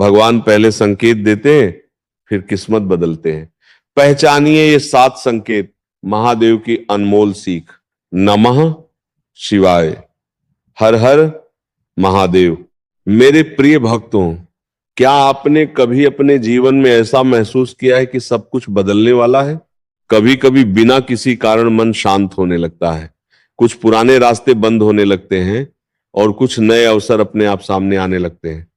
भगवान पहले संकेत देते हैं, फिर किस्मत बदलते हैं। पहचानिए ये 7 संकेत, महादेव की अनमोल सीख। नमः शिवाय, हर हर महादेव। मेरे प्रिय भक्तों, क्या आपने कभी अपने जीवन में ऐसा महसूस किया है कि सब कुछ बदलने वाला है? कभी कभी बिना किसी कारण मन शांत होने लगता है, कुछ पुराने रास्ते बंद होने लगते हैं और कुछ नए अवसर अपने आप सामने आने लगते हैं।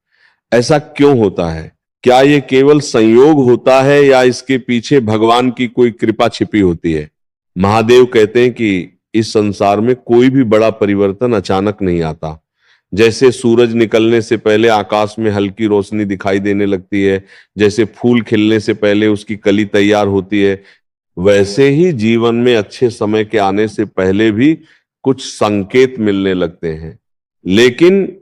ऐसा क्यों होता है? क्या ये केवल संयोग होता है या इसके पीछे भगवान की कोई कृपा छिपी होती है? महादेव कहते हैं कि इस संसार में कोई भी बड़ा परिवर्तन अचानक नहीं आता। जैसे सूरज निकलने से पहले आकाश में हल्की रोशनी दिखाई देने लगती है, जैसे फूल खिलने से पहले उसकी कली तैयार होती है, वैसे ही जीवन में अच्छे समय के आने से पहले भी कुछ संकेत मिलने लगते हैं। लेकिन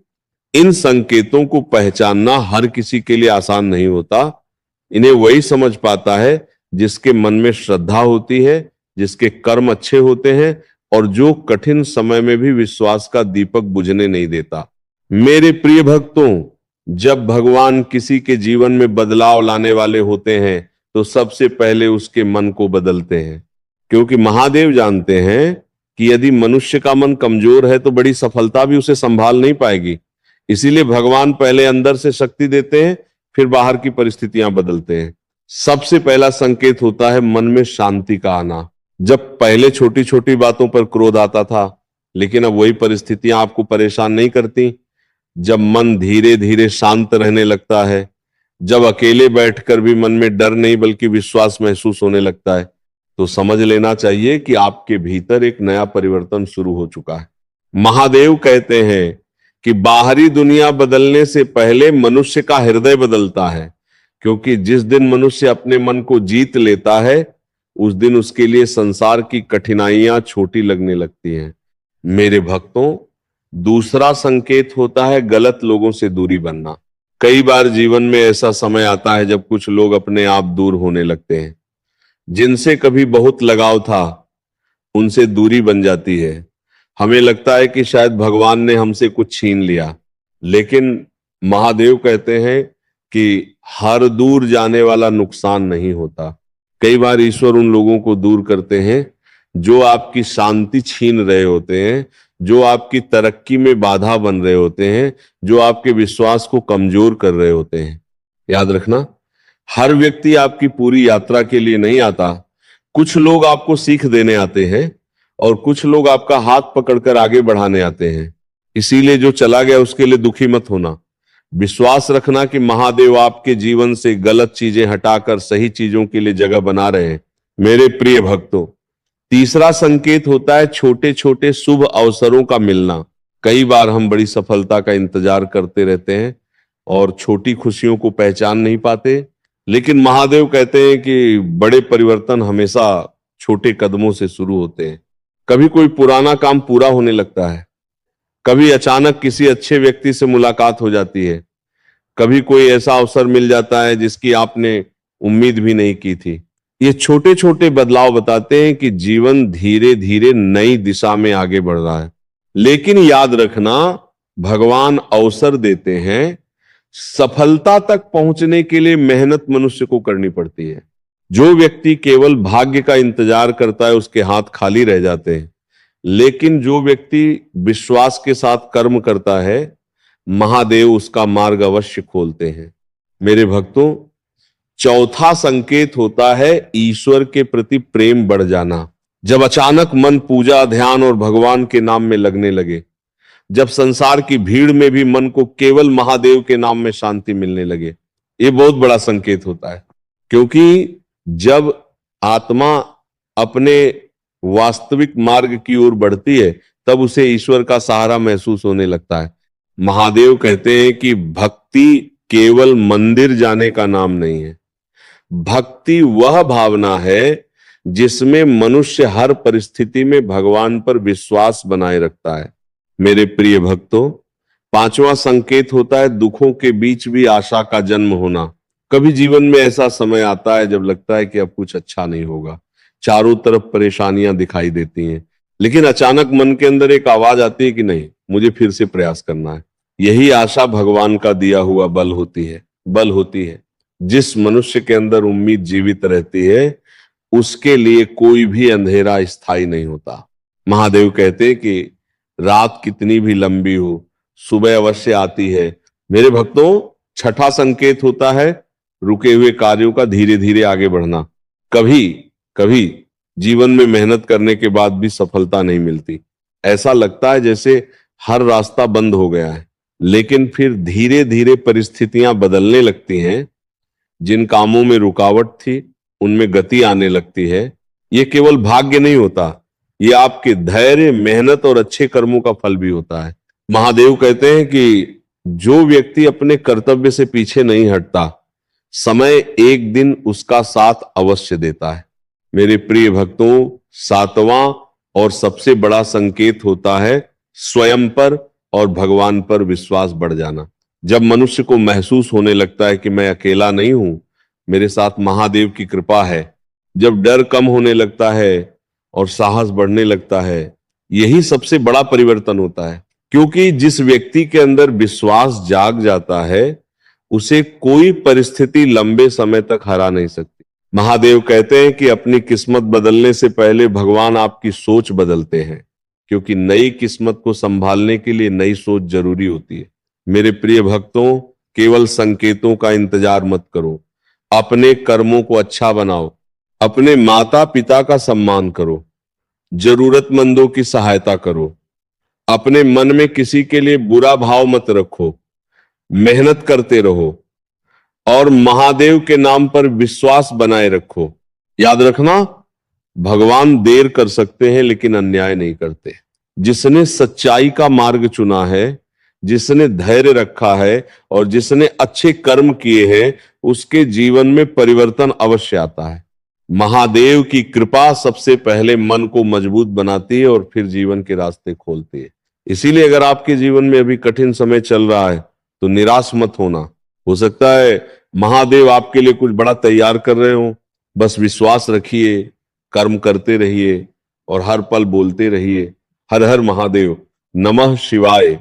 इन संकेतों को पहचानना हर किसी के लिए आसान नहीं होता। इन्हें वही समझ पाता है जिसके मन में श्रद्धा होती है, जिसके कर्म अच्छे होते हैं और जो कठिन समय में भी विश्वास का दीपक बुझने नहीं देता। मेरे प्रिय भक्तों, जब भगवान किसी के जीवन में बदलाव लाने वाले होते हैं तो सबसे पहले उसके मन को बदलते हैं, क्योंकि महादेव जानते हैं कि यदि मनुष्य का मन कमजोर है तो बड़ी सफलता भी उसे संभाल नहीं पाएगी। इसीलिए भगवान पहले अंदर से शक्ति देते हैं, फिर बाहर की परिस्थितियां बदलते हैं। सबसे पहला संकेत होता है मन में शांति का आना। जब पहले छोटी छोटी बातों पर क्रोध आता था, लेकिन अब वही परिस्थितियां आपको परेशान नहीं करती। जब मन धीरे धीरे शांत रहने लगता है, जब अकेले बैठकर भी मन में डर नहीं बल्कि विश्वास महसूस होने लगता है, तो समझ लेना चाहिए कि आपके भीतर एक नया परिवर्तन शुरू हो चुका है। महादेव कहते हैं कि बाहरी दुनिया बदलने से पहले मनुष्य का हृदय बदलता है, क्योंकि जिस दिन मनुष्य अपने मन को जीत लेता है उस दिन उसके लिए संसार की कठिनाइयां छोटी लगने लगती हैं। मेरे भक्तों, दूसरा संकेत होता है गलत लोगों से दूरी बनना। कई बार जीवन में ऐसा समय आता है जब कुछ लोग अपने आप दूर होने लगते हैं। जिनसे कभी बहुत लगाव था, उनसे दूरी बन जाती है। हमें लगता है कि शायद भगवान ने हमसे कुछ छीन लिया, लेकिन महादेव कहते हैं कि हर दूर जाने वाला नुकसान नहीं होता। कई बार ईश्वर उन लोगों को दूर करते हैं जो आपकी शांति छीन रहे होते हैं, जो आपकी तरक्की में बाधा बन रहे होते हैं, जो आपके विश्वास को कमजोर कर रहे होते हैं। याद रखना, हर व्यक्ति आपकी पूरी यात्रा के लिए नहीं आता। कुछ लोग आपको सीख देने आते हैं और कुछ लोग आपका हाथ पकड़कर आगे बढ़ाने आते हैं। इसीलिए जो चला गया उसके लिए दुखी मत होना। विश्वास रखना कि महादेव आपके जीवन से गलत चीजें हटाकर सही चीजों के लिए जगह बना रहे हैं। मेरे प्रिय भक्तों, तीसरा संकेत होता है छोटे छोटे शुभ अवसरों का मिलना। कई बार हम बड़ी सफलता का इंतजार करते रहते हैं और छोटी खुशियों को पहचान नहीं पाते, लेकिन महादेव कहते हैं कि बड़े परिवर्तन हमेशा छोटे कदमों से शुरू होते हैं। कभी कोई पुराना काम पूरा होने लगता है, कभी अचानक किसी अच्छे व्यक्ति से मुलाकात हो जाती है, कभी कोई ऐसा अवसर मिल जाता है जिसकी आपने उम्मीद भी नहीं की थी। ये छोटे छोटे बदलाव बताते हैं कि जीवन धीरे धीरे नई दिशा में आगे बढ़ रहा है। लेकिन याद रखना, भगवान अवसर देते हैं, सफलता तक पहुंचने के लिए मेहनत मनुष्य को करनी पड़ती है। जो व्यक्ति केवल भाग्य का इंतजार करता है उसके हाथ खाली रह जाते हैं, लेकिन जो व्यक्ति विश्वास के साथ कर्म करता है, महादेव उसका मार्ग अवश्य खोलते हैं। मेरे भक्तों, चौथा संकेत होता है ईश्वर के प्रति प्रेम बढ़ जाना। जब अचानक मन पूजा, ध्यान और भगवान के नाम में लगने लगे, जब संसार की भीड़ में भी मन को केवल महादेव के नाम में शांति मिलने लगे, ये बहुत बड़ा संकेत होता है। क्योंकि जब आत्मा अपने वास्तविक मार्ग की ओर बढ़ती है तब उसे ईश्वर का सहारा महसूस होने लगता है। महादेव कहते हैं कि भक्ति केवल मंदिर जाने का नाम नहीं है। भक्ति वह भावना है जिसमें मनुष्य हर परिस्थिति में भगवान पर विश्वास बनाए रखता है। मेरे प्रिय भक्तों, पांचवा संकेत होता है दुखों के बीच भी आशा का जन्म होना। कभी जीवन में ऐसा समय आता है जब लगता है कि अब कुछ अच्छा नहीं होगा, चारों तरफ परेशानियां दिखाई देती हैं, लेकिन अचानक मन के अंदर एक आवाज आती है कि नहीं, मुझे फिर से प्रयास करना है। यही आशा भगवान का दिया हुआ बल होती है। बल होती है। जिस मनुष्य के अंदर उम्मीद जीवित रहती है उसके लिए कोई भी अंधेरा स्थायी नहीं होता। महादेव कहते हैं कि रात कितनी भी लंबी हो सुबह अवश्य आती है। मेरे भक्तों, छठा संकेत होता है रुके हुए कार्यों का धीरे धीरे आगे बढ़ना। कभी कभी जीवन में मेहनत करने के बाद भी सफलता नहीं मिलती। ऐसा लगता है जैसे हर रास्ता बंद हो गया है, लेकिन फिर धीरे धीरे परिस्थितियां बदलने लगती हैं। जिन कामों में रुकावट थी उनमें गति आने लगती है। ये केवल भाग्य नहीं होता, ये आपके धैर्य, मेहनत और अच्छे कर्मों का फल भी होता है। महादेव कहते हैं कि जो व्यक्ति अपने कर्तव्य से पीछे नहीं हटता, समय एक दिन उसका साथ अवश्य देता है। मेरे प्रिय भक्तों, सातवां और सबसे बड़ा संकेत होता है स्वयं पर और भगवान पर विश्वास बढ़ जाना। जब मनुष्य को महसूस होने लगता है कि मैं अकेला नहीं हूं, मेरे साथ महादेव की कृपा है, जब डर कम होने लगता है और साहस बढ़ने लगता है, यही सबसे बड़ा परिवर्तन होता है। क्योंकि जिस व्यक्ति के अंदर विश्वास जाग जाता है उसे कोई परिस्थिति लंबे समय तक हरा नहीं सकती। महादेव कहते हैं कि अपनी किस्मत बदलने से पहले भगवान आपकी सोच बदलते हैं, क्योंकि नई किस्मत को संभालने के लिए नई सोच जरूरी होती है। मेरे प्रिय भक्तों, केवल संकेतों का इंतजार मत करो, अपने कर्मों को अच्छा बनाओ, अपने माता पिता का सम्मान करो, जरूरतमंदों की सहायता करो, अपने मन में किसी के लिए बुरा भाव मत रखो, मेहनत करते रहो और महादेव के नाम पर विश्वास बनाए रखो। याद रखना, भगवान देर कर सकते हैं लेकिन अन्याय नहीं करते। जिसने सच्चाई का मार्ग चुना है, जिसने धैर्य रखा है और जिसने अच्छे कर्म किए हैं, उसके जीवन में परिवर्तन अवश्य आता है। महादेव की कृपा सबसे पहले मन को मजबूत बनाती है और फिर जीवन के रास्ते खोलती है। इसीलिए अगर आपके जीवन में अभी कठिन समय चल रहा है तो निराश मत होना। हो सकता है महादेव आपके लिए कुछ बड़ा तैयार कर रहे हो। बस विश्वास रखिए, कर्म करते रहिए और हर पल बोलते रहिए हर हर महादेव, नमः शिवाय।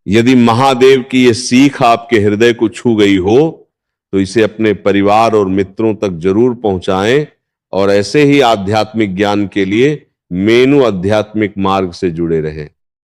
यदि महादेव की ये सीख आपके हृदय को छू गई हो तो इसे अपने परिवार और मित्रों तक जरूर पहुंचाएं और ऐसे ही आध्यात्मिक ज्ञान के लिए मेनू आध्यात्मिक मार्ग से जुड़े रहें।